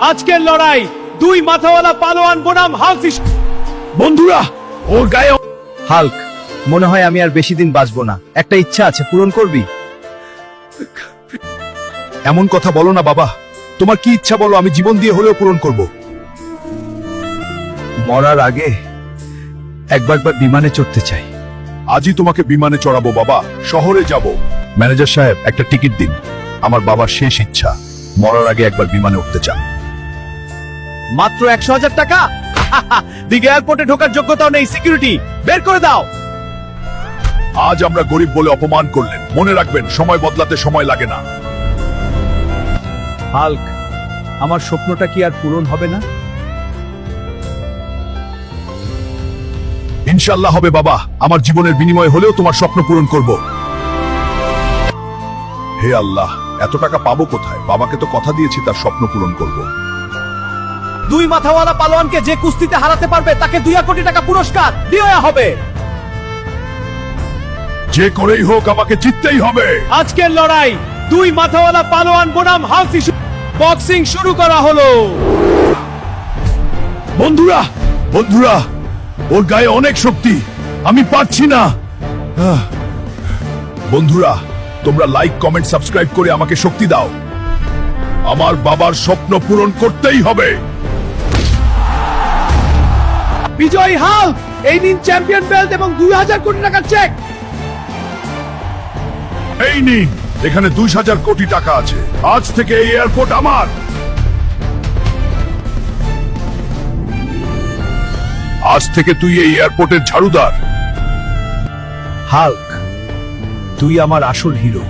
আজকের লড়াই দুই মাথাওয়ালা পালোয়ান বনাম হাল্ক। বন্ধুরা, ওর গায়ে হাল্ক, মনে হয় আমি আর বেশি দিন বাঁচবো না। একটা ইচ্ছা আছে, পূরণ করবি? এমন কথা বলো না বাবা। তোমার কি ইচ্ছা বলো, আমি জীবন দিয়ে হলেও পূরণ করব। মরার আগে একবার বিমানে চড়তে চাই। আজই তোমাকে বিমানে চড়াবো বাবা, শহরে যাব। ম্যানেজার সাহেব, একটা টিকিট দিন। আমার বাবার শেষ ইচ্ছা, মরার আগে একবার বিমানে উঠতে চান। মাত্র 100,000 টাকা? দিঘা এয়ারপোর্টে ঢোকার যোগ্যতাও নেই। সিকিউরিটি বের করে দাও। আজ আমরা গরিব বলে অপমান করলেন, মনে রাখবেন সময় বদলাতে সময় লাগে না। হাল্ক, আমার স্বপ্নটা কি আর পূরণ হবে না? ইনশাল্লাহ হবে বাবা, আমার জীবনের বিনিময়ে হলেও তোমার স্বপ্ন পূরণ করব। হে আল্লাহ, এত টাকা পাবো কোথায়? বাবাকে তো কথা দিয়েছি তার স্বপ্ন পূরণ করব। দুই মাথাওয়ালা পালোয়ানকে যে কুস্তিতে হারাতে পারবে তাকে 2 কোটি টাকা পুরস্কার দেওয়া হবে। যে করেই হোক আমাকে জিততেই হবে। আজকের লড়াই দুই মাথাওয়ালা পালোয়ান বনাম হাল্ক। বক্সিং শুরু করা হলো। বন্ধুরা, বন্ধুরা, ওর গায়ে অনেক শক্তি, আমি পারছি না। বন্ধুরা, তোমরা লাইক, কমেন্ট, সাবস্ক্রাইব করে আমাকে শক্তি দাও। আমার বাবার স্বপ্ন পূরণ করতেই হবে। বিজয়ী হাল্ক, এই নিন চ্যাম্পিয়ন বেল্ট এবং 2000 কোটি টাকার চেক। এই নিন, এখানে 2000 কোটি টাকা আছে। আজ থেকে এই এয়ারপোর্ট আমার। আজ থেকে তুই এই এয়ারপোর্টের ঝাড়ুদার। হাল্ক, তুই আমার আসল হিরো।